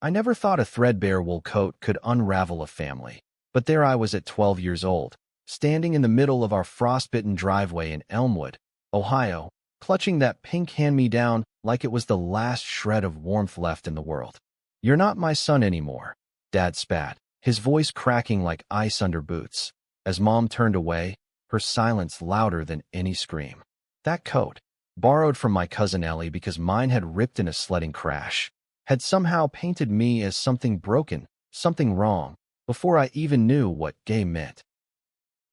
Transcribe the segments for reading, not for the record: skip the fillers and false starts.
I never thought a threadbare wool coat could unravel a family. But there I was at 12 years old, standing in the middle of our frostbitten driveway in Elmwood, Ohio, clutching that pink hand-me-down like it was the last shred of warmth left in the world. "You're not my son anymore," Dad spat, his voice cracking like ice under boots. As Mom turned away, her silence louder than any scream. That coat, borrowed from my cousin Ellie because mine had ripped in a sledding crash, had somehow painted me as something broken, something wrong, before I even knew what gay meant.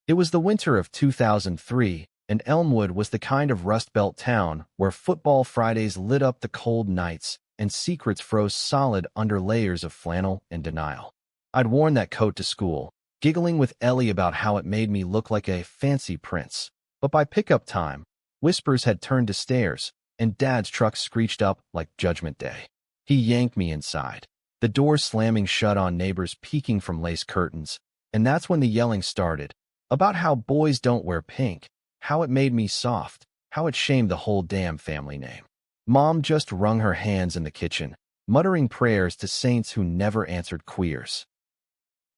It was the winter of 2003, and Elmwood was the kind of Rust Belt town where football Fridays lit up the cold nights and secrets froze solid under layers of flannel and denial. I'd worn that coat to school, giggling with Ellie about how it made me look like a fancy prince. But by pickup time, whispers had turned to stares, and Dad's truck screeched up like Judgment Day. He yanked me inside, the door slamming shut on neighbors peeking from lace curtains, and that's when the yelling started, about how boys don't wear pink, how it made me soft, how it shamed the whole damn family name. Mom just wrung her hands in the kitchen, muttering prayers to saints who never answered queers.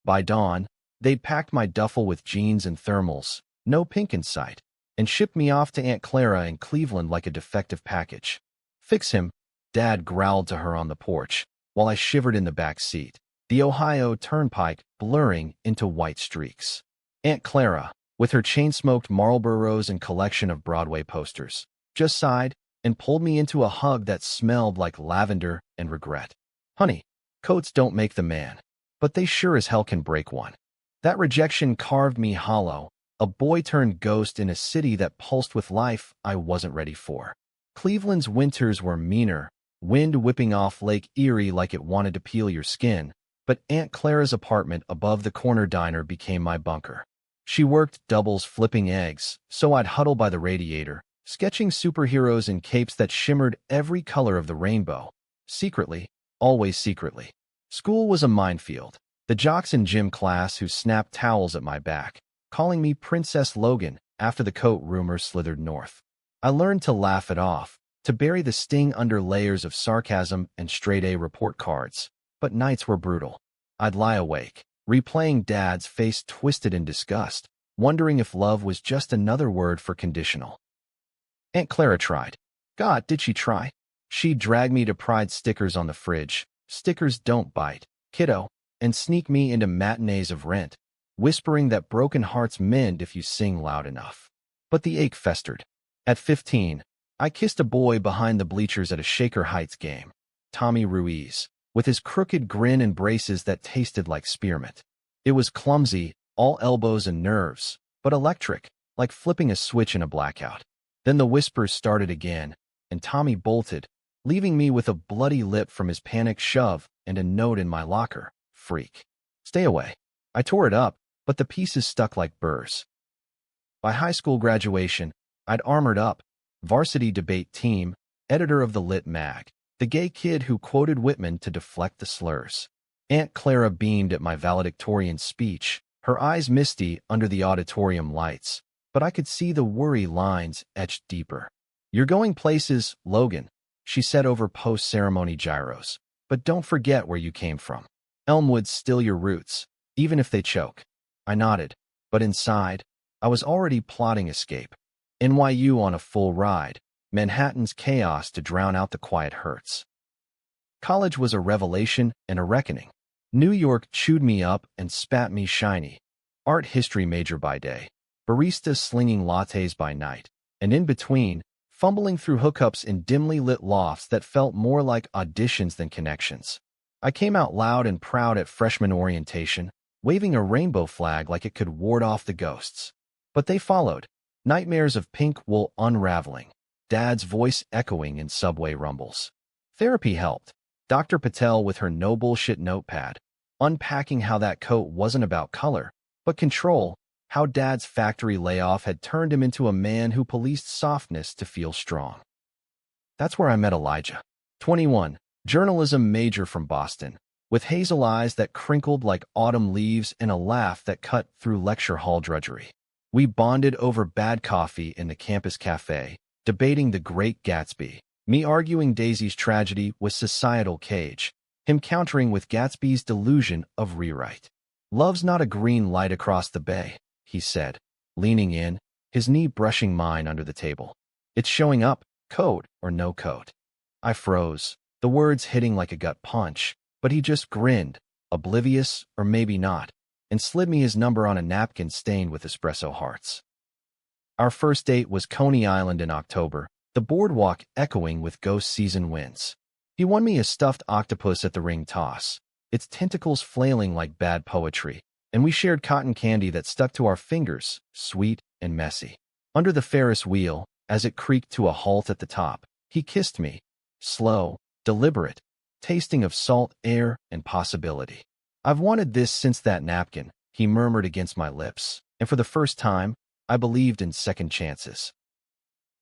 By dawn, they'd packed my duffel with jeans and thermals, no pink in sight, and shipped me off to Aunt Clara in Cleveland like a defective package. "Fix him," Dad growled to her on the porch, while I shivered in the back seat, the Ohio Turnpike blurring into white streaks. Aunt Clara, with her chain-smoked Marlboros and collection of Broadway posters, just sighed and pulled me into a hug that smelled like lavender and regret. "Honey, coats don't make the man, but they sure as hell can break one." That rejection carved me hollow, a boy-turned-ghost in a city that pulsed with life I wasn't ready for. Cleveland's winters were meaner, wind whipping off Lake Erie like it wanted to peel your skin, but Aunt Clara's apartment above the corner diner became my bunker. She worked doubles flipping eggs, so I'd huddle by the radiator, sketching superheroes in capes that shimmered every color of the rainbow. Secretly, always secretly. School was a minefield. The jocks in gym class who snapped towels at my back, calling me Princess Logan after the coat rumor slithered north. I learned to laugh it off, to bury the sting under layers of sarcasm and straight-A report cards. But nights were brutal. I'd lie awake, replaying Dad's face twisted in disgust, wondering if love was just another word for conditional. Aunt Clara tried. God, did she try? She'd drag me to Pride stickers on the fridge. "Stickers don't bite, kiddo," and sneak me into matinees of Rent, whispering that broken hearts mend if you sing loud enough. But the ache festered. At 15, I kissed a boy behind the bleachers at a Shaker Heights game, Tommy Ruiz, with his crooked grin and braces that tasted like spearmint. It was clumsy, all elbows and nerves, but electric, like flipping a switch in a blackout. Then the whispers started again, and Tommy bolted, leaving me with a bloody lip from his panicked shove and a note in my locker. "Freak. Stay away." I tore it up, but the pieces stuck like burrs. By high school graduation, I'd armored up, varsity debate team, editor of the Lit mag, the gay kid who quoted Whitman to deflect the slurs. Aunt Clara beamed at my valedictorian speech, her eyes misty under the auditorium lights, but I could see the worry lines etched deeper. "You're going places, Logan," she said over post-ceremony gyros, "but don't forget where you came from. Elmwood's still your roots, even if they choke." I nodded, but inside, I was already plotting escape. NYU on a full ride, Manhattan's chaos to drown out the quiet hurts. College was a revelation and a reckoning. New York chewed me up and spat me shiny. Art history major by day, barista slinging lattes by night, and in between, fumbling through hookups in dimly lit lofts that felt more like auditions than connections. I came out loud and proud at freshman orientation, waving a rainbow flag like it could ward off the ghosts. But they followed, nightmares of pink wool unraveling, Dad's voice echoing in subway rumbles. Therapy helped. Dr. Patel with her no bullshit notepad, unpacking how that coat wasn't about color, but control, how Dad's factory layoff had turned him into a man who policed softness to feel strong. That's where I met Elijah. 21, journalism major from Boston, with hazel eyes that crinkled like autumn leaves and a laugh that cut through lecture hall drudgery. We bonded over bad coffee in the campus cafe, debating The Great Gatsby, me arguing Daisy's tragedy was societal cage, him countering with Gatsby's delusion of rewrite. "Love's not a green light across the bay," he said, leaning in, his knee brushing mine under the table. "It's showing up, code or no code." I froze, the words hitting like a gut punch, but he just grinned, oblivious or maybe not, and slid me his number on a napkin stained with espresso hearts. Our first date was Coney Island in October, the boardwalk echoing with ghost season winds. He won me a stuffed octopus at the ring toss, its tentacles flailing like bad poetry, and we shared cotton candy that stuck to our fingers, sweet and messy. Under the Ferris wheel, as it creaked to a halt at the top, he kissed me, slow, deliberate, tasting of salt air and possibility. "I've wanted this since that napkin," he murmured against my lips, and for the first time, I believed in second chances.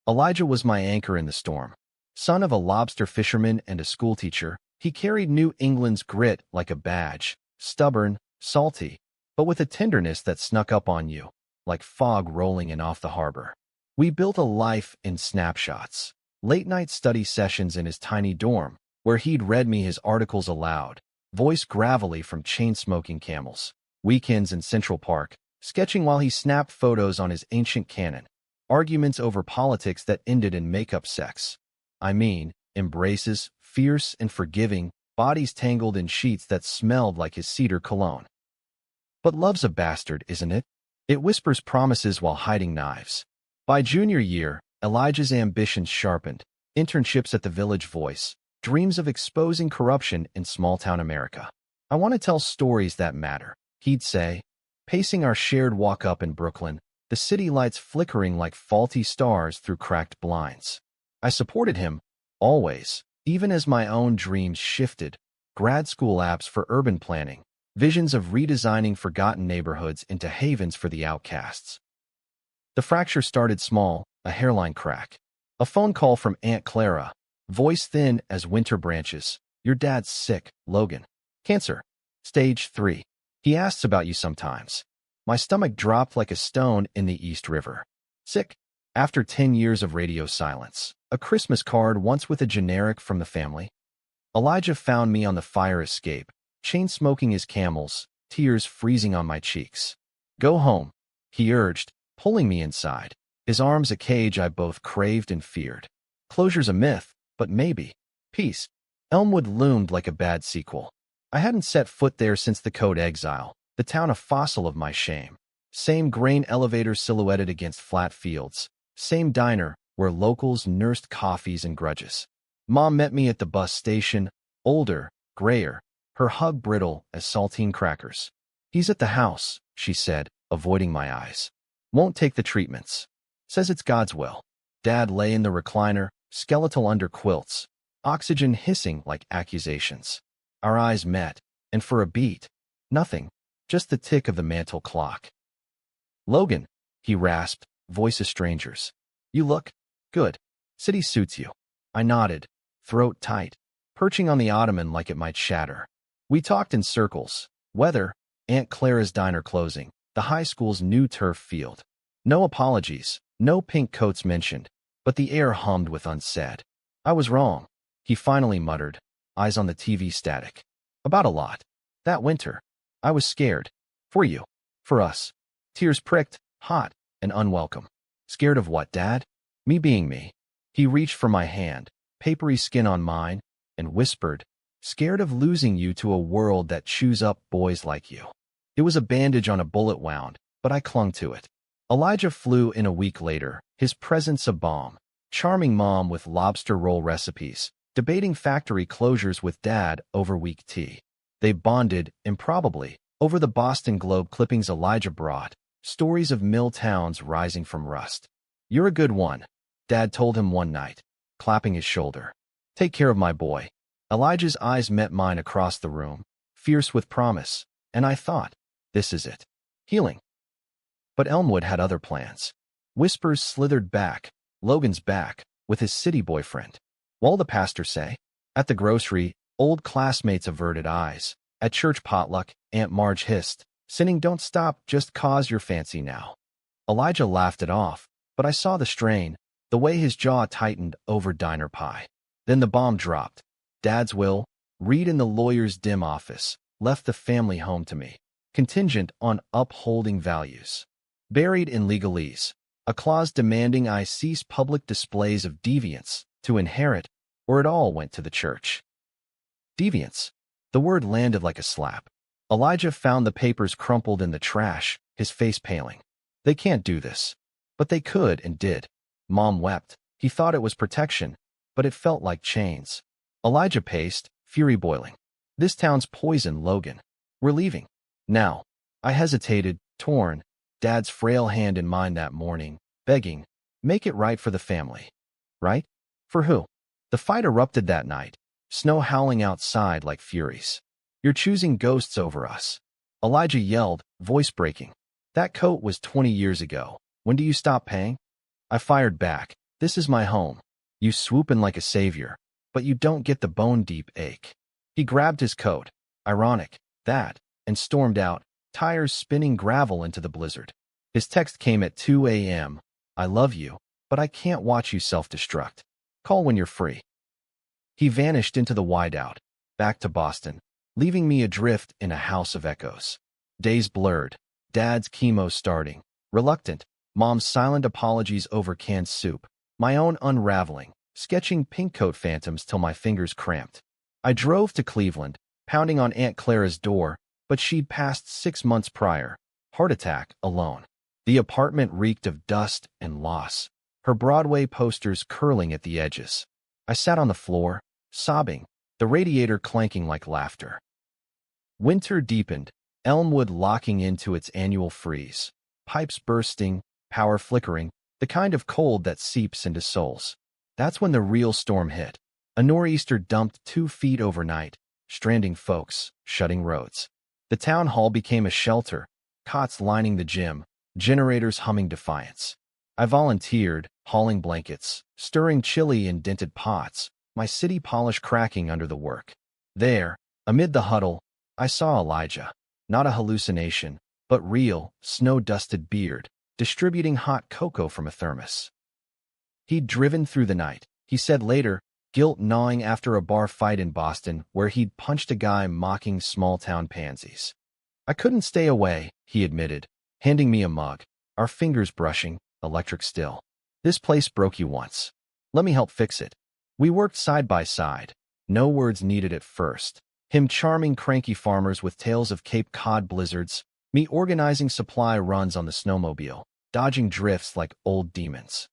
Elijah was my anchor in the storm. Son of a lobster fisherman and a schoolteacher, he carried New England's grit like a badge, stubborn, salty, but with a tenderness that snuck up on you, like fog rolling in off the harbor. We built a life in snapshots, late-night study sessions in his tiny dorm, where he'd read me his articles aloud, voice gravelly from chain-smoking camels, weekends in Central Park, sketching while he snapped photos on his ancient Canon, arguments over politics that ended in makeup sex. I mean, embraces, fierce and forgiving, bodies tangled in sheets that smelled like his cedar cologne. But love's a bastard, isn't it? It whispers promises while hiding knives. By junior year, Elijah's ambitions sharpened, internships at the Village Voice, dreams of exposing corruption in small-town America. "I want to tell stories that matter," he'd say, pacing our shared walk-up in Brooklyn, the city lights flickering like faulty stars through cracked blinds. I supported him, always, even as my own dreams shifted, grad school apps for urban planning, visions of redesigning forgotten neighborhoods into havens for the outcasts. The fracture started small, a hairline crack. A phone call from Aunt Clara, voice thin as winter branches. "Your dad's sick, Logan. Cancer. Stage 3. He asks about you sometimes." My stomach dropped like a stone in the East River. Sick. After 10 years of radio silence, a Christmas card once with a generic from the family. Elijah found me on the fire escape, chain-smoking his Camels, tears freezing on my cheeks. "Go home," he urged, pulling me inside, his arms a cage I both craved and feared. Closure's a myth, but maybe. Peace. Elmwood loomed like a bad sequel. I hadn't set foot there since the Code exile, the town a fossil of my shame. Same grain elevator silhouetted against flat fields. Same diner, where locals nursed coffees and grudges. Mom met me at the bus station, older, grayer, her hug brittle as saltine crackers. "He's at the house," she said, avoiding my eyes. "Won't take the treatments. Says it's God's will." Dad lay in the recliner, skeletal under quilts, oxygen hissing like accusations. Our eyes met, and for a beat, nothing, just the tick of the mantel clock. "Logan," he rasped, voice of strangers. "You look good. City suits you." I nodded, throat tight, perching on the ottoman like it might shatter. We talked in circles, weather, Aunt Clara's diner closing, the high school's new turf field. No apologies, no pink coats mentioned, but the air hummed with unsaid. "I was wrong," he finally muttered, eyes on the TV static. "About a lot. That winter. I was scared. For you. For us." Tears pricked, hot, and unwelcome. "Scared of what, Dad?" "Me being me." He reached for my hand, papery skin on mine, and whispered, "Scared of losing you to a world that chews up boys like you." It was a bandage on a bullet wound, but I clung to it. Elijah flew in a week later, his presence a balm. Charming mom with lobster roll recipes, debating factory closures with Dad over weak tea. They bonded, improbably, over the Boston Globe clippings Elijah brought, stories of mill towns rising from rust. "You're a good one," Dad told him one night, clapping his shoulder. "Take care of my boy." Elijah's eyes met mine across the room, fierce with promise, and I thought, this is it. Healing. But Elmwood had other plans. Whispers slithered back, Logan's back, with his city boyfriend. What'll the pastor say? At the grocery, old classmates averted eyes. At church potluck, Aunt Marge hissed, "Sinning don't stop just 'cause you're fancy now." Elijah laughed it off, but I saw the strain, the way his jaw tightened over diner pie. Then the bomb dropped. Dad's will, read in the lawyer's dim office, left the family home to me, contingent on upholding values. Buried in legalese, a clause demanding I cease public displays of deviance to inherit, or it all went to the church. Deviance. The word landed like a slap. Elijah found the papers crumpled in the trash, his face paling. They can't do this. But they could and did. Mom wept. He thought it was protection, but it felt like chains. Elijah paced, fury boiling. This town's poison, Logan. We're leaving. Now. I hesitated, torn, Dad's frail hand in mine that morning, begging, make it right for the family. Right? For who? The fight erupted that night, snow howling outside like furies. You're choosing ghosts over us. Elijah yelled, voice breaking. That coat was 20 years ago. When do you stop paying? I fired back. This is my home. You swoop in like a savior, but you don't get the bone-deep ache. He grabbed his coat. Ironic, that, and stormed out, tires spinning gravel into the blizzard. His text came at 2 a.m. I love you, but I can't watch you self-destruct. Call when you're free. He vanished into the wideout, back to Boston, leaving me adrift in a house of echoes. Days blurred, Dad's chemo starting, reluctant, Mom's silent apologies over canned soup, my own unraveling, sketching pink coat phantoms till my fingers cramped. I drove to Cleveland, pounding on Aunt Clara's door, but she'd passed 6 months prior, heart attack, alone. The apartment reeked of dust and loss, her Broadway posters curling at the edges. I sat on the floor, sobbing, the radiator clanking like laughter. Winter deepened, Elmwood locking into its annual freeze, pipes bursting, power flickering, the kind of cold that seeps into souls. That's when the real storm hit. A nor'easter dumped 2 feet overnight, stranding folks, shutting roads. The town hall became a shelter, cots lining the gym, generators humming defiance. I volunteered, hauling blankets, stirring chili in dented pots, my city polish cracking under the work. There, amid the huddle, I saw Elijah, not a hallucination, but real, snow-dusted beard, distributing hot cocoa from a thermos. He'd driven through the night, he said later, guilt gnawing after a bar fight in Boston where he'd punched a guy mocking small-town pansies. I couldn't stay away, he admitted, handing me a mug, our fingers brushing, electric still. This place broke you once. Let me help fix it. We worked side by side, no words needed at first. Him charming cranky farmers with tales of Cape Cod blizzards, me organizing supply runs on the snowmobile, dodging drifts like old demons.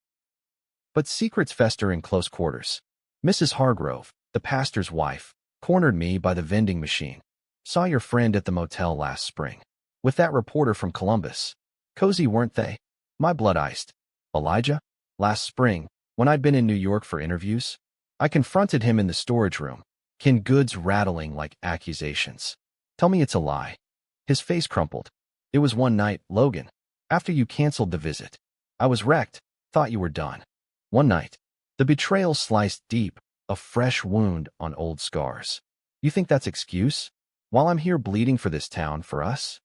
But secrets fester in close quarters. Mrs. Hargrove, the pastor's wife, cornered me by the vending machine. Saw your friend at the motel last spring. With that reporter from Columbus. Cozy, weren't they? My blood iced. Elijah? Last spring, when I'd been in New York for interviews, I confronted him in the storage room, canned goods rattling like accusations. Tell me it's a lie. His face crumpled. It was one night, Logan. After you canceled the visit. I was wrecked, thought you were done. One night. The betrayal sliced deep, a fresh wound on old scars. You think that's excuse? While I'm here bleeding for this town, for us?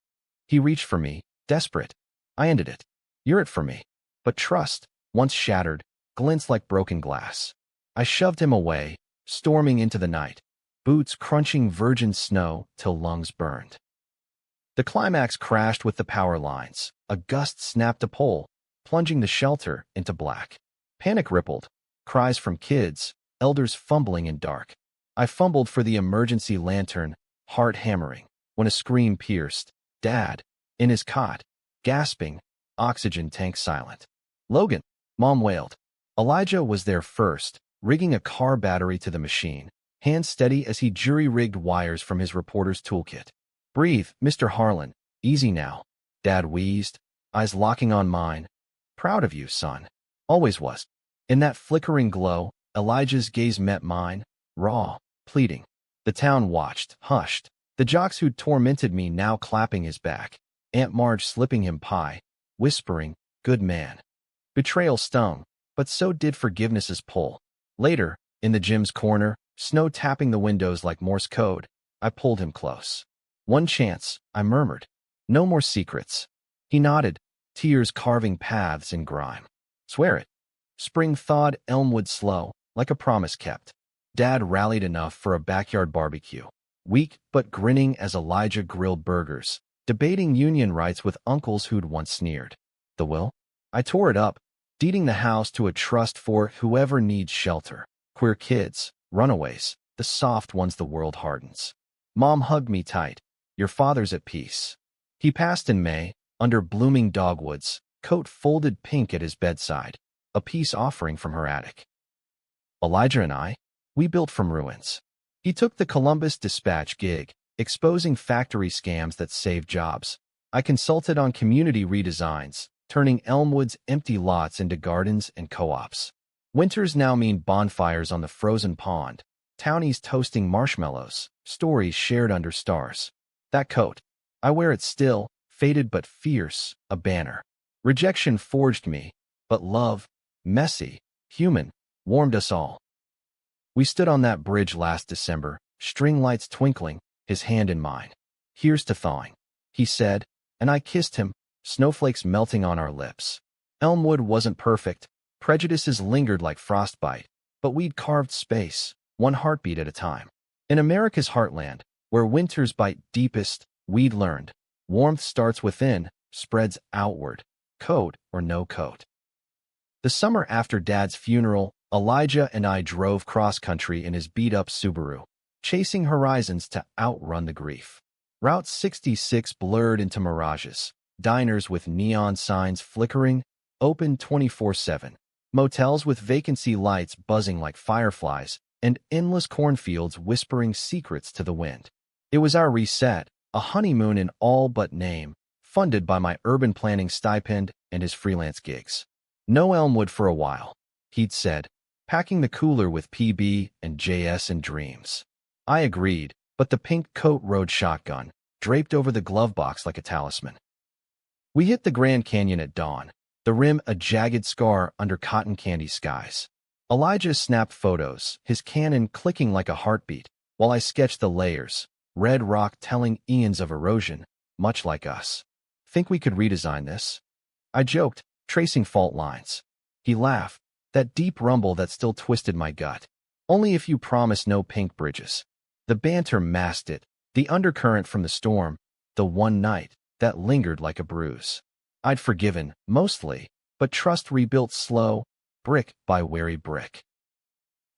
He reached for me, desperate. I ended it. You're it for me. But trust, once shattered, glints like broken glass. I shoved him away, storming into the night, boots crunching virgin snow till lungs burned. The climax crashed with the power lines. A gust snapped a pole, plunging the shelter into black. Panic rippled. Cries from kids, elders fumbling in dark. I fumbled for the emergency lantern, heart hammering, when a scream pierced. Dad, in his cot, gasping, oxygen tank silent. Logan, Mom wailed. Elijah was there first, rigging a car battery to the machine, hands steady as he jury-rigged wires from his reporter's toolkit. Breathe, Mr. Harlan, easy now. Dad wheezed, eyes locking on mine. Proud of you, son. Always was. In that flickering glow, Elijah's gaze met mine, raw, pleading. The town watched, hushed, the jocks who'd tormented me now clapping his back, Aunt Marge slipping him pie, whispering, good man. Betrayal stung, but so did forgiveness's pull. Later, in the gym's corner, snow tapping the windows like Morse code, I pulled him close. One chance, I murmured. No more secrets. He nodded, tears carving paths in grime. Swear it. Spring thawed Elmwood slow, like a promise kept. Dad rallied enough for a backyard barbecue. Weak but grinning as Elijah grilled burgers, debating union rights with uncles who'd once sneered. The will? I tore it up, deeding the house to a trust for whoever needs shelter. Queer kids, runaways, the soft ones the world hardens. Mom hugged me tight. Your father's at peace. He passed in May, under blooming dogwoods, coat folded pink at his bedside, a peace offering from her attic. Elijah and I, we built from ruins. He took the Columbus Dispatch gig, exposing factory scams that saved jobs. I consulted on community redesigns, turning Elmwood's empty lots into gardens and co-ops. Winters now mean bonfires on the frozen pond, townies toasting marshmallows, stories shared under stars. That coat, I wear it still, faded but fierce, a banner. Rejection forged me, but love, messy, human, warmed us all. We stood on that bridge last December, string lights twinkling, his hand in mine. Here's to thawing, he said, and I kissed him, snowflakes melting on our lips. Elmwood wasn't perfect, prejudices lingered like frostbite, but we'd carved space, one heartbeat at a time. In America's heartland, where winters bite deepest, we'd learned, warmth starts within, spreads outward, coat or no coat. The summer after Dad's funeral, Elijah and I drove cross-country in his beat-up Subaru, chasing horizons to outrun the grief. Route 66 blurred into mirages, diners with neon signs flickering, open 24/7, motels with vacancy lights buzzing like fireflies, and endless cornfields whispering secrets to the wind. It was our reset, a honeymoon in all but name, funded by my urban planning stipend and his freelance gigs. No Elmwood for a while, he'd said, packing the cooler with PB and JS and dreams. I agreed, but the pink coat rode shotgun, draped over the glove box like a talisman. We hit the Grand Canyon at dawn, the rim a jagged scar under cotton candy skies. Elijah snapped photos, his Canon clicking like a heartbeat, while I sketched the layers, red rock telling eons of erosion, much like us. Think we could redesign this? I joked, tracing fault lines. He laughed, that deep rumble that still twisted my gut. Only if you promise no pink bridges. The banter masked it, the undercurrent from the storm, the one night that lingered like a bruise. I'd forgiven, mostly, but trust rebuilt slow, brick by wary brick.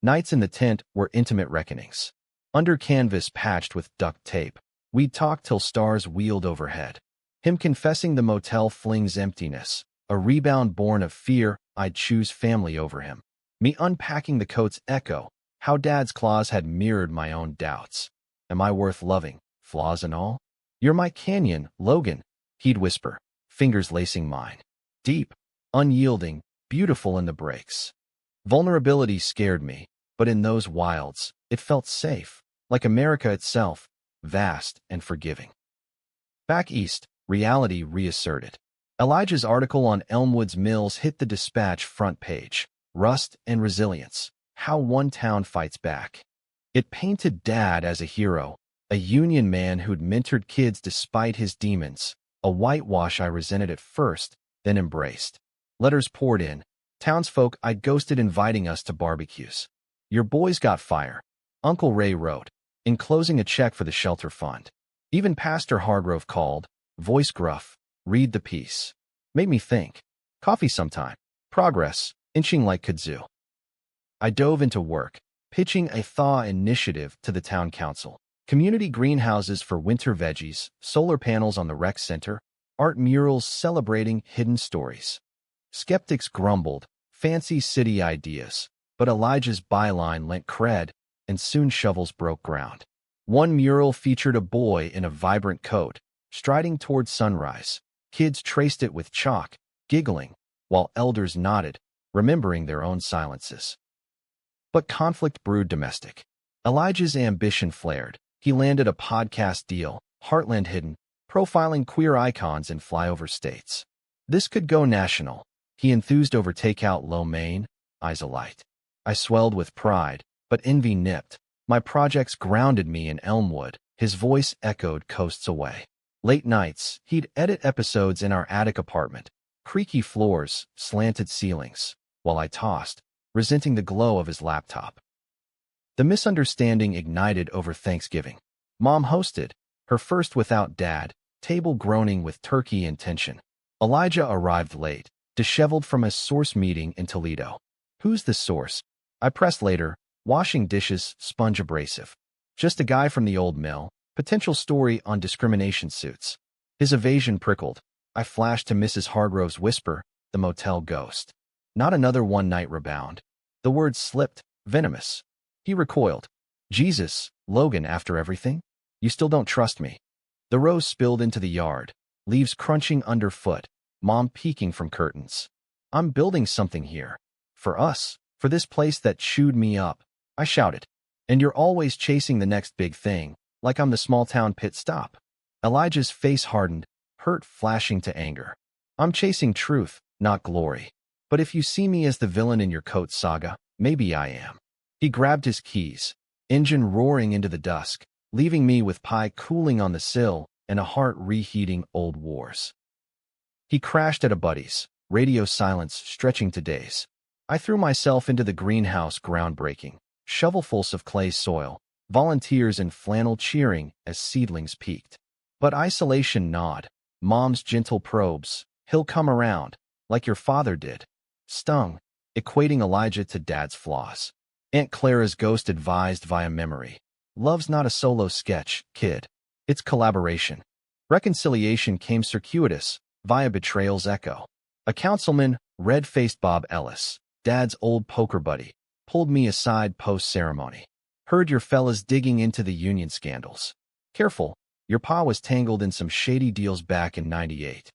Nights in the tent were intimate reckonings. Under canvas patched with duct tape, we'd talk till stars wheeled overhead. Him confessing the motel fling's emptiness, a rebound born of fear, I'd choose family over him. Me unpacking the coat's echo, how Dad's claws had mirrored my own doubts. Am I worth loving, flaws and all? You're my canyon, Logan, he'd whisper, fingers lacing mine. Deep, unyielding, beautiful in the breaks. Vulnerability scared me, but in those wilds, it felt safe, like America itself, vast and forgiving. Back east, reality reasserted. Elijah's article on Elmwood's mills hit the Dispatch front page. Rust and resilience, how one town fights back. It painted Dad as a hero, a union man who'd mentored kids despite his demons, a whitewash I resented at first, then embraced. Letters poured in, townsfolk I'd ghosted inviting us to barbecues. Your boys got fire, Uncle Ray wrote, enclosing a check for the shelter fund. Even Pastor Hargrove called, voice gruff, read the piece. Made me think. Coffee sometime. Progress, inching like kudzu. I dove into work, pitching a thaw initiative to the town council. Community greenhouses for winter veggies, solar panels on the rec center, art murals celebrating hidden stories. Skeptics grumbled, fancy city ideas, but Elijah's byline lent cred, and soon shovels broke ground. One mural featured a boy in a vibrant coat, striding toward sunrise. Kids traced it with chalk, giggling, while elders nodded, remembering their own silences. But conflict brewed domestic. Elijah's ambition flared. He landed a podcast deal, Heartland Hidden, profiling queer icons in flyover states. This could go national. He enthused over takeout lo mein, eyes alight. I swelled with pride, but envy nipped. My projects grounded me in Elmwood. His voice echoed coasts away. Late nights, he'd edit episodes in our attic apartment, creaky floors, slanted ceilings, while I tossed, resenting the glow of his laptop. The misunderstanding ignited over Thanksgiving. Mom hosted, her first without Dad, table groaning with turkey and tension. Elijah arrived late, disheveled from a source meeting in Toledo. Who's the source? I pressed later, washing dishes, sponge abrasive. Just a guy from the old mill, potential story on discrimination suits. His evasion prickled. I flashed to Mrs. Hargrove's whisper, the motel ghost. Not another one-night rebound. The word slipped, venomous. He recoiled. Jesus, Logan, after everything? You still don't trust me. The rose spilled into the yard, leaves crunching underfoot, Mom peeking from curtains. I'm building something here. For us, for this place that chewed me up, I shouted. And you're always chasing the next big thing, like I'm the small-town pit stop. Elijah's face hardened, hurt flashing to anger. I'm chasing truth, not glory. But if you see me as the villain in your coat saga, maybe I am. He grabbed his keys, engine roaring into the dusk, leaving me with pie cooling on the sill and a heart reheating old wars. He crashed at a buddy's, radio silence stretching to days. I threw myself into the greenhouse, groundbreaking, shovelfuls of clay soil, volunteers in flannel cheering as seedlings peaked. But isolation gnawed. Mom's gentle probes, he'll come around, like your father did, stung, equating Elijah to Dad's flaws. Aunt Clara's ghost advised via memory. Love's not a solo sketch, kid. It's collaboration. Reconciliation came circuitous, via betrayal's echo. A councilman, red-faced Bob Ellis, Dad's old poker buddy, pulled me aside post-ceremony. Heard your fellas digging into the union scandals. Careful, your pa was tangled in some shady deals back in '98.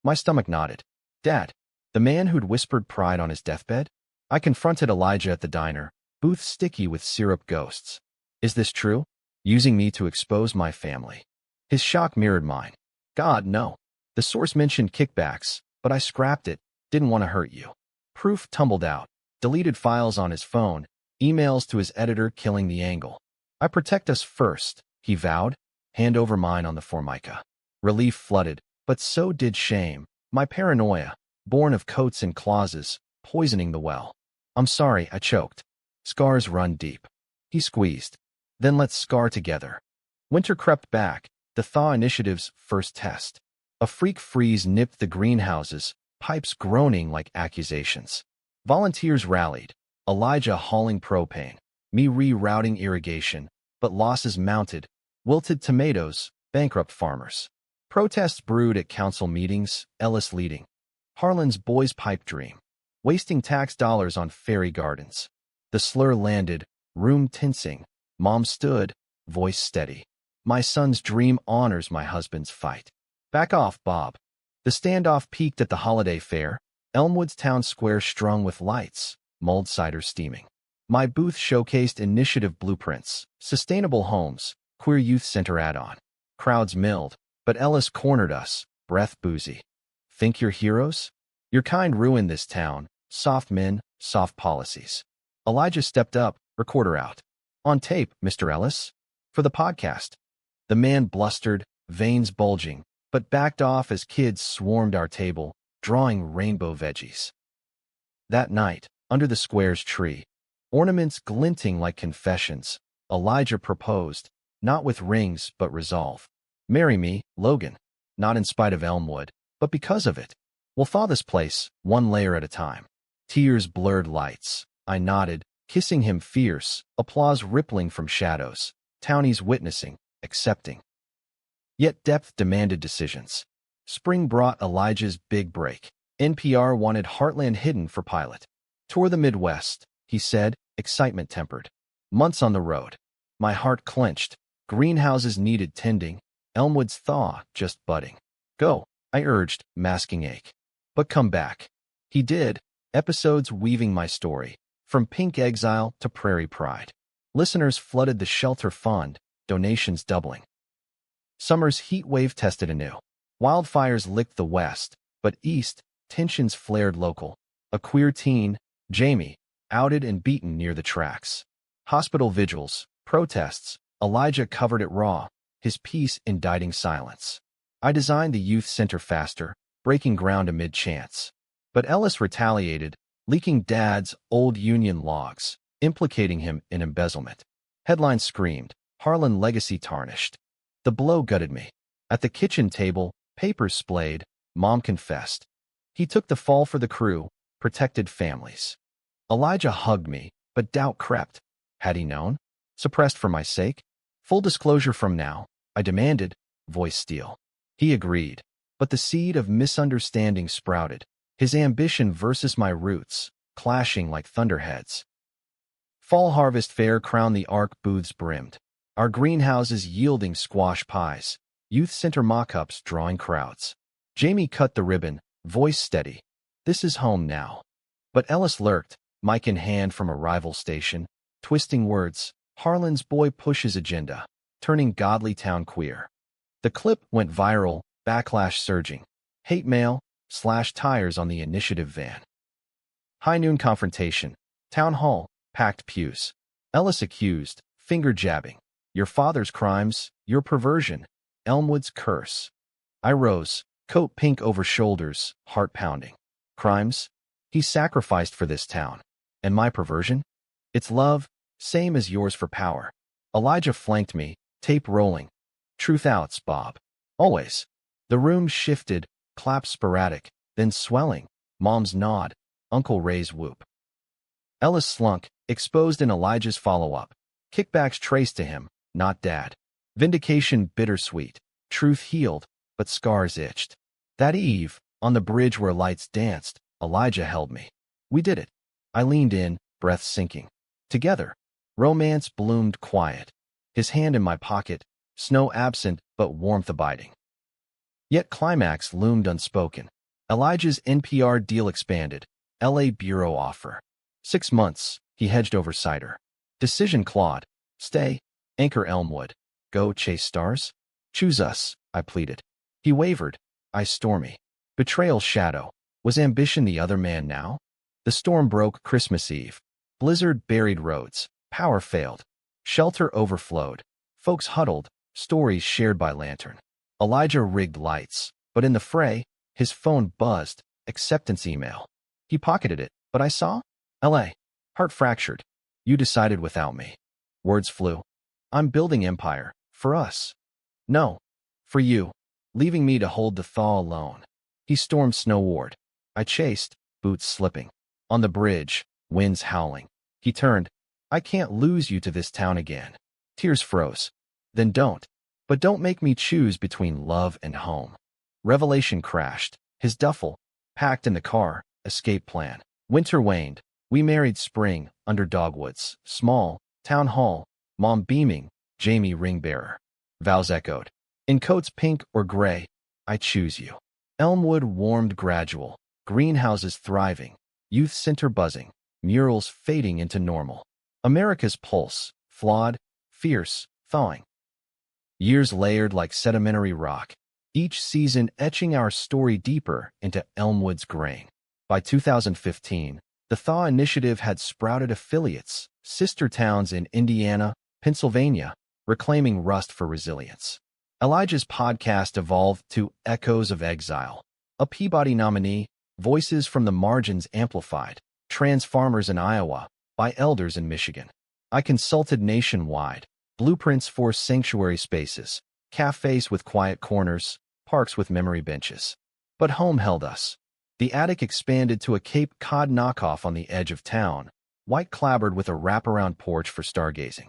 My stomach nodded. Dad, the man who'd whispered pride on his deathbed? I confronted Elijah at the diner, booth sticky with syrup ghosts. Is this true? Using me to expose my family. His shock mirrored mine. God, no. The source mentioned kickbacks, but I scrapped it, didn't want to hurt you. Proof tumbled out. Deleted files on his phone, emails to his editor killing the angle. I protect us first, he vowed. Hand over mine on the Formica. Relief flooded, but so did shame. My paranoia, born of coats and clauses, poisoning the well. I'm sorry, I choked. Scars run deep. He squeezed. Then let's scar together. Winter crept back, the thaw initiative's first test. A freak freeze nipped the greenhouses, pipes groaning like accusations. Volunteers rallied, Elijah hauling propane, me rerouting irrigation, but losses mounted, wilted tomatoes, bankrupt farmers. Protests brewed at council meetings, Ellis leading. Harlan's boys' pipe dream. Wasting tax dollars on fairy gardens. The slur landed, room tensing. Mom stood, voice steady. My son's dream honors my husband's fight. Back off, Bob. The standoff peaked at the holiday fair, Elmwood's town square strung with lights, mulled cider steaming. My booth showcased initiative blueprints, sustainable homes, queer youth center add-on. Crowds milled, but Ellis cornered us, breath boozy. Think you're heroes? Your kind ruined this town, soft men, soft policies. Elijah stepped up, recorder out. On tape, Mr. Ellis. For the podcast. The man blustered, veins bulging, but backed off as kids swarmed our table, drawing rainbow veggies. That night, under the square's tree, ornaments glinting like confessions, Elijah proposed, not with rings but resolve. Marry me, Logan. Not in spite of Elmwood, but because of it. We'll thaw this place, one layer at a time. Tears blurred lights. I nodded, kissing him fierce, applause rippling from shadows. Townies witnessing, accepting. Yet depth demanded decisions. Spring brought Elijah's big break. NPR wanted Heartland Hidden for pilot. Tour the Midwest, he said, excitement tempered. Months on the road. My heart clenched. Greenhouses needed tending. Elmwood's thaw just budding. Go, I urged, masking ache. But come back. He did, episodes weaving my story, from pink exile to prairie pride. Listeners flooded the shelter fund, donations doubling. Summer's heat wave tested anew. Wildfires licked the west, but east, tensions flared local. A queer teen, Jamie, outed and beaten near the tracks. Hospital vigils, protests, Elijah covered it raw, his piece indicting silence. I designed the youth center faster, breaking ground amid chants. But Ellis retaliated, leaking Dad's old union logs, implicating him in embezzlement. Headline screamed, Harlan legacy tarnished. The blow gutted me. At the kitchen table, papers splayed, Mom confessed. He took the fall for the crew, protected families. Elijah hugged me, but doubt crept. Had he known? Suppressed for my sake? Full disclosure from now, I demanded, voice steel. He agreed, but the seed of misunderstanding sprouted, his ambition versus my roots, clashing like thunderheads. Fall harvest fair crowned the arc booths brimmed, our greenhouses yielding squash pies, youth center mock-ups drawing crowds. Jamie cut the ribbon, voice steady. This is home now. But Ellis lurked, mic in hand from a rival station, twisting words. Harlan's boy pushes agenda, turning godly town queer. The clip went viral, backlash surging. Hate mail, slashed tires on the initiative van. High noon confrontation. Town hall, packed pews. Ellis accused, finger jabbing. Your father's crimes, your perversion, Elmwood's curse. I rose, coat pink over shoulders, heart pounding. Crimes? He sacrificed for this town. And my perversion? It's love, same as yours for power. Elijah flanked me, tape rolling. Truth outs, Bob. Always. The room shifted, claps sporadic, then swelling. Mom's nod, Uncle Ray's whoop. Ellis slunk, exposed in Elijah's follow-up. Kickbacks traced to him, not Dad. Vindication bittersweet. Truth healed, but scars itched. That eve, on the bridge where lights danced, Elijah held me. We did it. I leaned in, breath sinking. Together. Romance bloomed quiet. His hand in my pocket, snow absent but warmth abiding. Yet climax loomed unspoken. Elijah's NPR deal expanded. LA Bureau offer. 6 months, he hedged over cider. Decision clawed. Stay. Anchor Elmwood. Go chase stars? Choose us, I pleaded. He wavered. I stormy. Betrayal shadow. Was ambition the other man now? The storm broke Christmas Eve. Blizzard buried roads. Power failed. Shelter overflowed. Folks huddled, stories shared by lantern. Elijah rigged lights, but in the fray, his phone buzzed, acceptance email. He pocketed it, but I saw? LA. Heart fractured. You decided without me. Words flew. I'm building empire. For us. No. For you. Leaving me to hold the thaw alone. He stormed Snow Ward. I chased, boots slipping. On the bridge, winds howling. He turned. I can't lose you to this town again. Tears froze. Then don't. But don't make me choose between love and home. Revelation crashed. His duffel, packed in the car, escape plan. Winter waned. We married spring, under dogwoods. Small, town hall. Mom beaming, Jamie ring bearer. Vows echoed. In coats pink or gray, I choose you. Elmwood warmed gradual. Greenhouses thriving. Youth center buzzing. Murals fading into normal. America's pulse, flawed, fierce, thawing. Years layered like sedimentary rock, each season etching our story deeper into Elmwood's grain. By 2015, the Thaw Initiative had sprouted affiliates, sister towns in Indiana, Pennsylvania, reclaiming rust for resilience. Elijah's podcast evolved to Echoes of Exile, a Peabody nominee, voices from the margins amplified, trans farmers in Iowa, by elders in Michigan. I consulted nationwide, blueprints for sanctuary spaces, cafes with quiet corners, parks with memory benches. But home held us. The attic expanded to a Cape Cod knockoff on the edge of town, white clapboard with a wraparound porch for stargazing.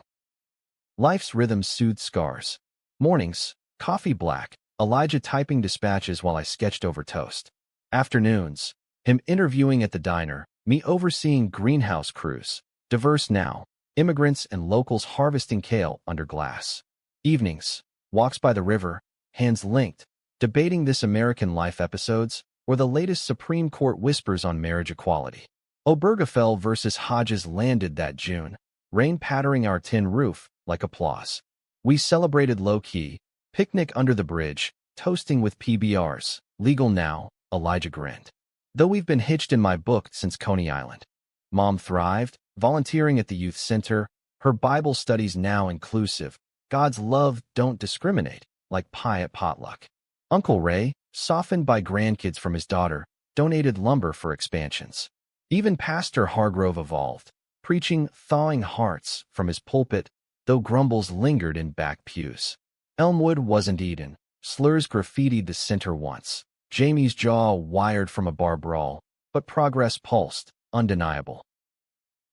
Life's rhythm soothed scars. Mornings, coffee black, Elijah typing dispatches while I sketched over toast. Afternoons, him interviewing at the diner, me overseeing greenhouse crews, diverse now, immigrants and locals harvesting kale under glass. Evenings, walks by the river, hands linked, debating This American Life episodes or the latest Supreme Court whispers on marriage equality. Obergefell versus Hodges landed that June, rain pattering our tin roof like applause. We celebrated low-key, picnic under the bridge, toasting with PBRs, legal now, Elijah grinned. Though we've been hitched in my book since Coney Island. Mom thrived, volunteering at the youth center, her Bible studies now inclusive. God's love don't discriminate, like pie at potluck. Uncle Ray, softened by grandkids from his daughter, donated lumber for expansions. Even Pastor Hargrove evolved, preaching thawing hearts from his pulpit. though grumbles lingered in back pews. Elmwood wasn't Eden. Slurs graffitied the center once. Jamie's jaw wired from a bar brawl, but progress pulsed, undeniable.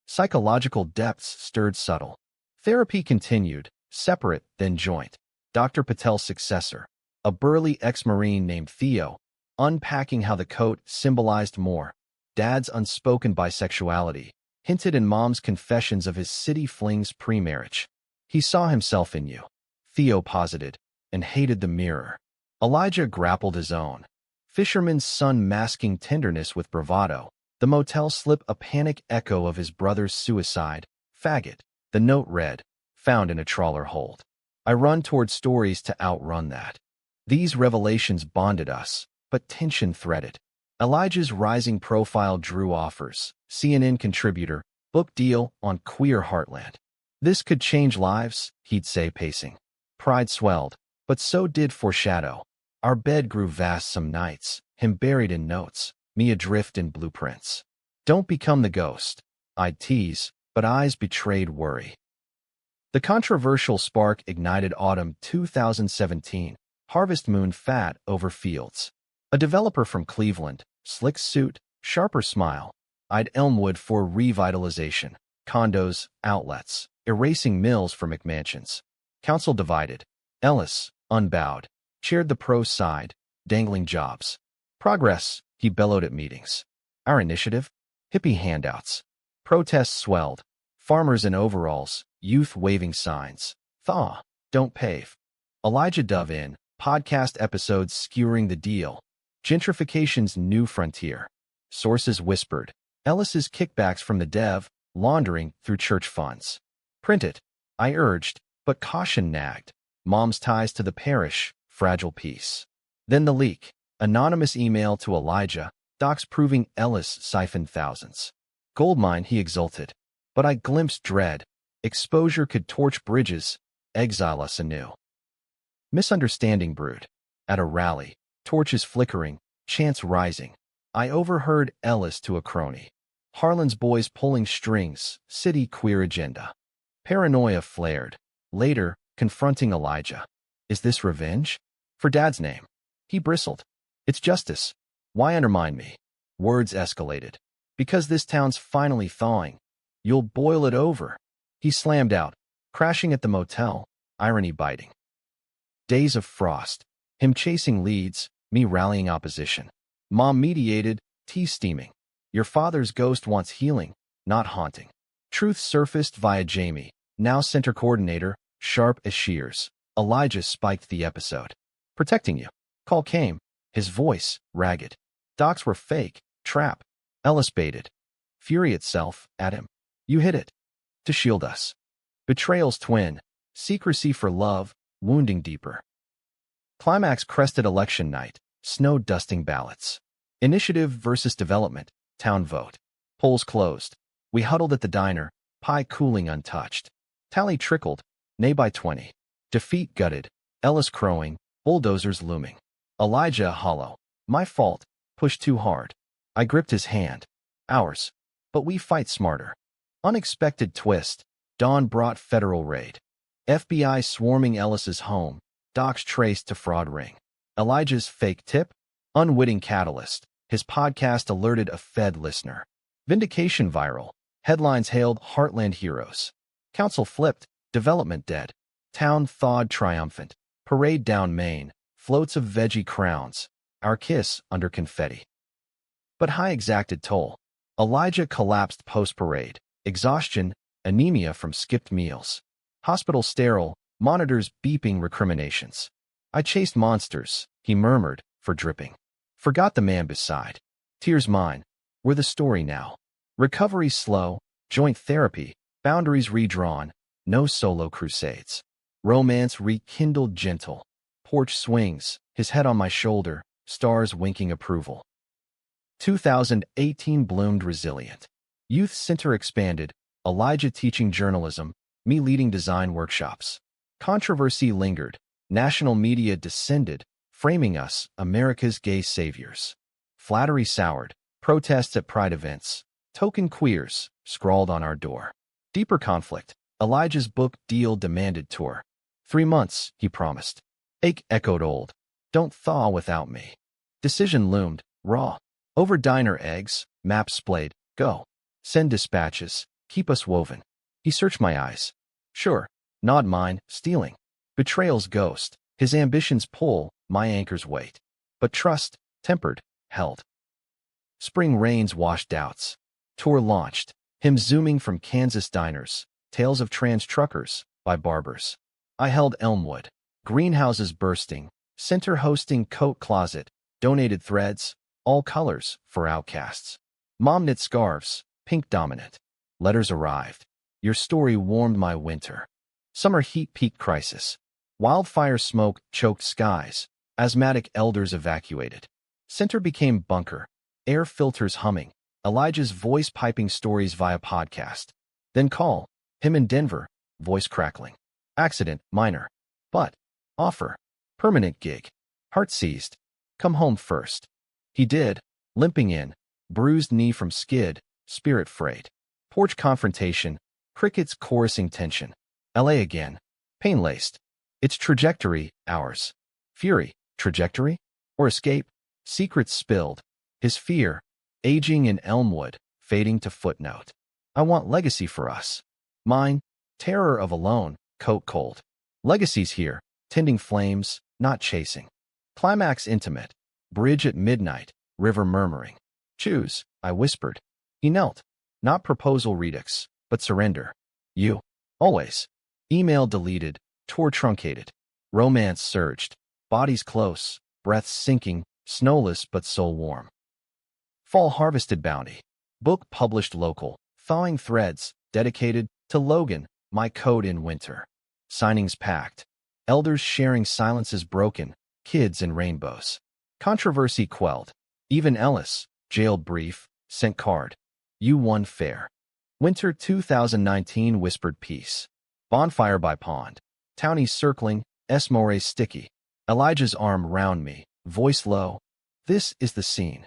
Psychological depths stirred subtle. Therapy continued, separate, then joint. Dr. Patel's successor, a burly ex-Marine named Theo, unpacking how the coat symbolized more. Dad's unspoken bisexuality, hinted in Mom's confessions of his city flings pre-marriage. He saw himself in you, Theo posited, and hated the mirror. Elijah grappled his own. Fisherman's son masking tenderness with bravado. The motel slip a panic echo of his brother's suicide. Faggot. The note read, found in a trawler hold. I run toward stories to outrun that. These revelations bonded us, but tension threaded. Elijah's rising profile drew offers. CNN contributor, book deal on Queer Heartland. This could change lives, he'd say, pacing. Pride swelled, but so did foreshadow. Our bed grew vast some nights, him buried in notes, me adrift in blueprints. Don't become the ghost, I'd tease, but eyes betrayed worry. The controversial spark ignited autumn 2017. Harvest Moon fat over fields. A developer from Cleveland, slick suit, sharper smile, eyed Elmwood for revitalization. Condos, outlets, erasing mills for McMansions. Council divided. Ellis, unbowed, chaired the pro side, dangling jobs. Progress, he bellowed at meetings. Our initiative? Hippie handouts. Protests swelled. Farmers in overalls, youth waving signs. Thaw, don't pave. Elijah dove in, podcast episodes skewering the deal. Gentrification's new frontier. Sources whispered. Ellis's kickbacks from the dev, laundering through church funds. Print it, I urged, but caution nagged. Mom's ties to the parish, fragile peace. Then the leak. Anonymous email to Elijah, docs proving Ellis siphoned thousands. Goldmine, he exulted. But I glimpsed dread. Exposure could torch bridges, exile us anew. Misunderstanding brewed. At a rally, torches flickering, chants rising. I overheard Ellis to a crony. Harlan's boys pulling strings, city queer agenda. Paranoia flared. Later, confronting Elijah. Is this revenge? For Dad's name. He bristled. It's justice. Why undermine me? Words escalated. Because this town's finally thawing. You'll boil it over. He slammed out, crashing at the motel, irony biting. Days of frost. Him chasing leads, me rallying opposition. Mom mediated, tea steaming. Your father's ghost wants healing, not haunting. Truth surfaced via Jamie, now center coordinator, sharp as shears. Elijah spiked the episode. Protecting you. Call came. His voice, ragged. Docs were fake, trap. Ellis baited. Fury itself, at him. You hit it. To shield us. Betrayal's twin. Secrecy for love, wounding deeper. Climax crested election night. Snow dusting ballots. Initiative versus development. Town vote. Polls closed. We huddled at the diner, pie cooling untouched. Tally trickled, nay by 20. Defeat gutted. Ellis crowing, bulldozers looming. Elijah hollow. My fault. Pushed too hard. I gripped his hand. Ours. But we fight smarter. Unexpected twist. Dawn brought federal raid. FBI swarming Ellis's home. Docs traced to fraud ring. Elijah's fake tip? Unwitting catalyst. His podcast alerted a Fed listener. Vindication viral. Headlines hailed Heartland heroes. Council flipped. Development dead. Town thawed triumphant. Parade down Main. Floats of veggie crowns. Our kiss under confetti. But high exacted toll. Elijah collapsed post-parade. Exhaustion, anemia from skipped meals. Hospital sterile, monitors beeping recriminations. I chased monsters, he murmured, for dripping. Forgot the man beside. Tears mine. We're the story now. Recovery slow, joint therapy, boundaries redrawn, no solo crusades. Romance rekindled gentle. Porch swings, his head on my shoulder, stars winking approval. 2018 bloomed resilient. Youth Center expanded, Elijah teaching journalism, me leading design workshops. Controversy lingered, national media descended, framing us, America's gay saviors. Flattery soured, protests at pride events, token queers, scrawled on our door. Deeper conflict, Elijah's book deal demanded tour. 3 months, he promised. Ache echoed old. Don't thaw without me. Decision loomed, raw. Over diner eggs, maps splayed, go. Send dispatches, keep us woven. He searched my eyes. Sure, nod mine, stealing. Betrayal's ghost, his ambitions pull, my anchor's weight. But trust, tempered, held. Spring rains washed doubts. Tour launched, him zooming from Kansas diners, tales of trans truckers, by barbers. I held Elmwood, greenhouses bursting, center hosting coat closet, donated threads, all colors, for outcasts. Mom knit scarves, pink dominant. Letters arrived. Your story warmed my winter. Summer heat peak crisis. Wildfire smoke choked skies. Asthmatic elders evacuated. Center became bunker. Air filters humming. Elijah's voice piping stories via podcast. Then call. Him in Denver. Voice crackling. Accident, minor. But. Offer. Permanent gig. Heart seized. Come home first. He did. Limping in. Bruised knee from skid. Spirit frayed. Porch confrontation. Crickets chorusing tension. LA again. Pain-laced. Its trajectory, ours. Fury, trajectory? Or escape? Secrets spilled. His fear. Aging in Elmwood, fading to footnote. I want legacy for us. Mine. Terror of alone, coat cold. Legacy's here, tending flames, not chasing. Climax intimate. Bridge at midnight, river murmuring. Choose, I whispered. He knelt. Not proposal redux, but surrender. You. Always. Email deleted, tour truncated. Romance surged. Bodies close, breaths sinking, snowless but soul warm. Fall harvested bounty. Book published local. Thawing threads, dedicated to Logan, my code in winter. Signings packed. Elders sharing silences broken, kids and rainbows. Controversy quelled. Even Ellis, jailed brief, sent card. You won fair. Winter 2019 whispered peace. Bonfire by pond. Townies circling, Esmores sticky. Elijah's arm round me, voice low. This is the scene.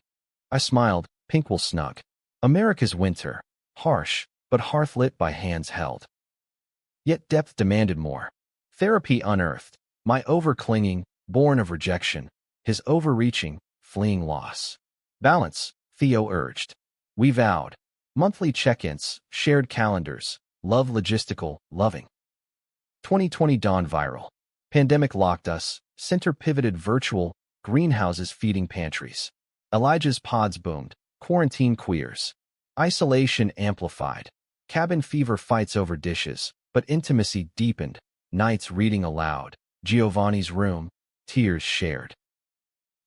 I smiled, pink will snug. America's winter. Harsh, but hearth-lit by hands held. Yet depth demanded more. Therapy unearthed. My over-clinging, born of rejection. His overreaching, fleeing loss. Balance, Theo urged. We vowed. Monthly check-ins, shared calendars. Love logistical, loving. 2020 dawned viral. Pandemic locked us. Center pivoted virtual. Greenhouses feeding pantries. Elijah's pods boomed. Quarantine queers. Isolation amplified. Cabin fever fights over dishes, but intimacy deepened. Nights reading aloud. Giovanni's room. Tears shared.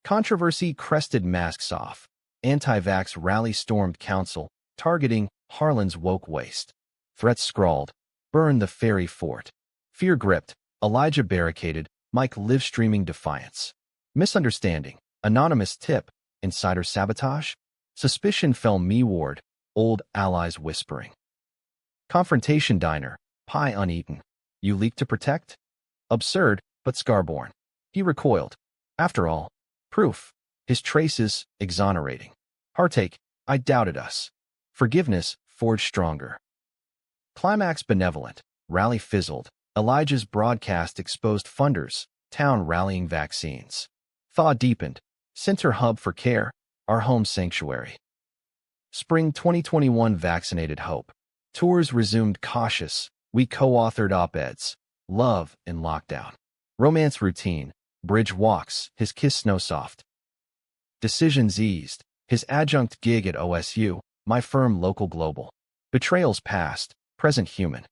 Controversy crested masks off. Anti-vax rally stormed council, targeting Harlan's woke waste. Threats scrawled. Burn the ferry fort. Fear gripped. Elijah barricaded. Mike live streaming defiance. Misunderstanding. Anonymous tip. Insider sabotage. Suspicion fell me-ward. Old allies whispering. Confrontation diner. Pie uneaten. You leak to protect? Absurd, but scarborn. He recoiled. After all, proof. His traces, exonerating. Heartache, I doubted us. Forgiveness, forged stronger. Climax benevolent. Rally fizzled. Elijah's broadcast exposed funders. Town rallying vaccines. Thaw deepened. Center hub for care. Our home sanctuary. Spring 2021 vaccinated hope. Tours resumed cautious. We co-authored op-eds. Love in lockdown. Romance routine. Bridge walks. His kiss snow soft. Decisions eased. His adjunct gig at OSU. My firm local global. Betrayals past. Present human.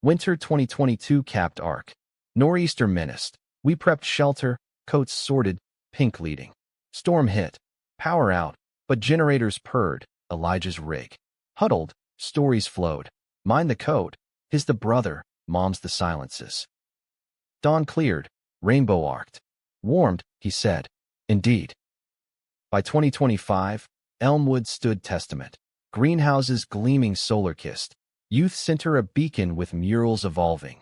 Winter 2022 capped arc. Nor'easter menaced. We prepped shelter. Coats sorted. Pink leading. Storm hit. Power out. But generators purred. Elijah's rig. Huddled. Stories flowed. Mine the code. His the brother. Mom's the silences. Dawn cleared. Rainbow arced. Warmed, he said. Indeed. By 2025, Elmwood stood testament. Greenhouses gleaming solar-kissed. Youth center a beacon with murals evolving.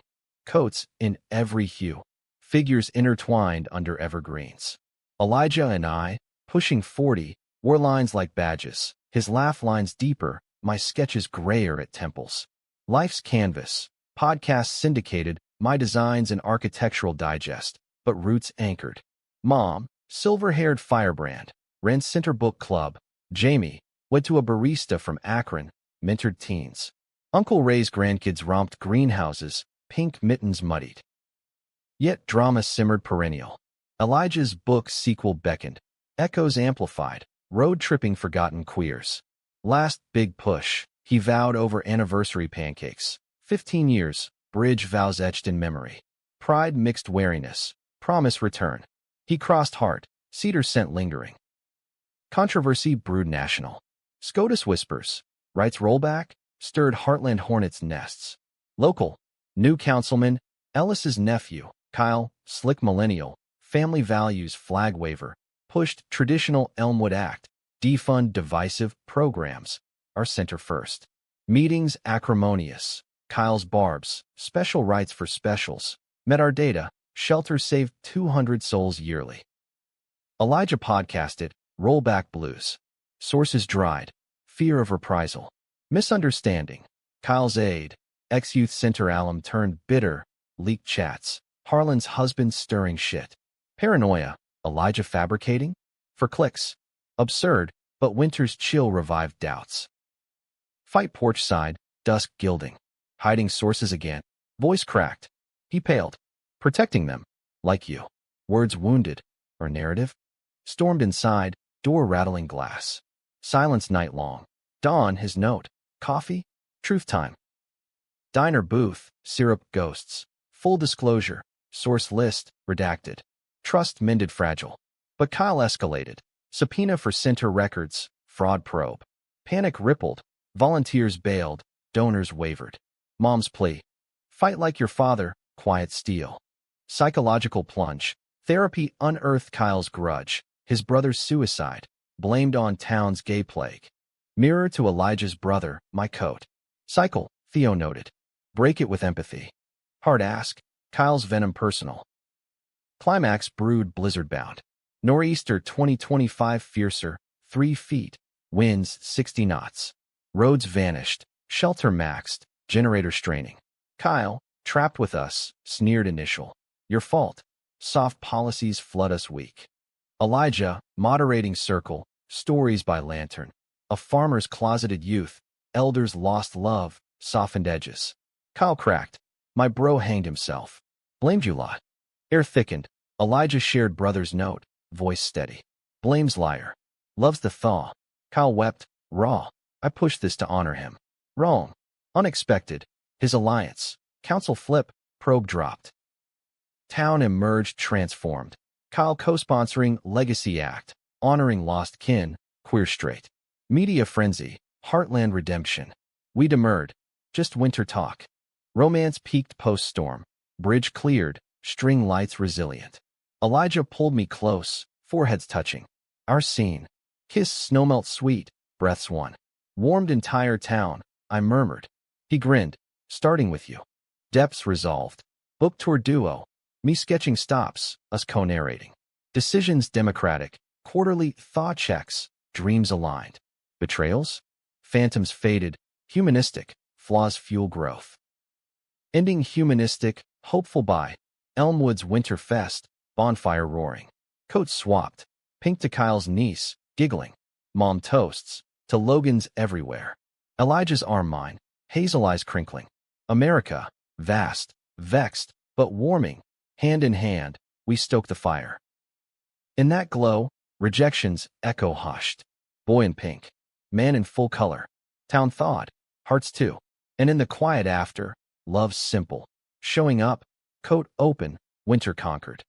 Coats in every hue. Figures intertwined under evergreens. Elijah and I, pushing 40, wore lines like badges. His laugh lines deeper, my sketches grayer at temples. Life's Canvas, podcast syndicated, My Designs and Architectural Digest, but roots anchored. Mom, silver-haired firebrand, ran Center Book Club. Jamie, wed to a barista from Akron, mentored teens. Uncle Ray's grandkids romped greenhouses, pink mittens muddied. Yet drama simmered perennial. Elijah's book sequel beckoned. Echoes amplified, road-tripping forgotten queers. Last big push, he vowed over anniversary pancakes. 15 years, bridge vows etched in memory. Pride mixed wariness, promise return. He crossed heart, cedar scent lingering. Controversy brewed national. SCOTUS whispers, rights rollback, stirred Heartland Hornets' nests. Local, new councilman, Ellis's nephew, Kyle, slick millennial, family values flag waiver, pushed traditional Elmwood Act, defund divisive programs, our center first. Meetings acrimonious, Kyle's barbs, special rights for specials, met our data, shelters saved 200 souls yearly. Elijah podcasted, rollback blues. Sources dried, fear of reprisal. Misunderstanding, Kyle's aide, ex-youth center alum turned bitter, leaked chats, Harlan's husband stirring shit. Paranoia, Elijah fabricating? For clicks. Absurd, but winter's chill revived doubts. Fight porch side, dusk gilding. Hiding sources again. Voice cracked. He paled. Protecting them. Like you. Words wounded. Or narrative? Stormed inside, door rattling glass. Silence night long. Dawn his note. Coffee? Truth time. Diner booth, syrup ghosts. Full disclosure. Source list, redacted. Trust mended fragile. But Kyle escalated. Subpoena for center records, fraud probe. Panic rippled. Volunteers bailed. Donors wavered. Mom's plea. Fight like your father, quiet steel. Psychological plunge. Therapy unearthed Kyle's grudge. His brother's suicide. Blamed on town's gay plague. Mirror to Elijah's brother, my coat. Cycle, Theo noted. Break it with empathy. Hard ask. Kyle's venom personal. Climax brewed blizzard-bound. Nor'easter 2025 fiercer, 3 feet. Winds 60 knots. Roads vanished. Shelter maxed. Generator straining. Kyle, trapped with us, sneered initial. Your fault. Soft policies flood us weak. Elijah, moderating circle, stories by lantern. A farmer's closeted youth, elders lost love, softened edges. Kyle cracked. My bro hanged himself. Blamed you lot. Air thickened. Elijah shared brother's note, voice steady. Blames liar. Loves the thaw. Kyle wept, raw. I pushed this to honor him. Wrong. Unexpected. His alliance. Council flip, probe dropped. Town emerged transformed. Kyle co-sponsoring Legacy Act, honoring lost kin, queer straight. Media frenzy, Heartland redemption. We demurred. Just winter talk. Romance peaked post-storm. Bridge cleared, string lights resilient. Elijah pulled me close, foreheads touching. Our scene. Kiss snowmelt sweet, breaths one. Warmed entire town, I murmured. He grinned. Starting with you. Depths resolved. Book tour duo. Me sketching stops, us co-narrating. Decisions democratic. Quarterly thaw checks. Dreams aligned. Betrayals? Phantoms faded. Humanistic. Flaws fuel growth. Ending humanistic. Hopeful by. Elmwood's Winter Fest. Bonfire roaring. Coats swapped. Pink to Kyle's niece. Giggling. Mom toasts. To Logan's everywhere. Elijah's arm mine. Hazel eyes crinkling. America. Vast. Vexed. But warming. Hand in hand. We stoke the fire. In that glow, rejections echo hushed. Boy in pink. Man in full color. Town thawed. Hearts too. And in the quiet after, love's simple. Showing up. Coat open. Winter conquered.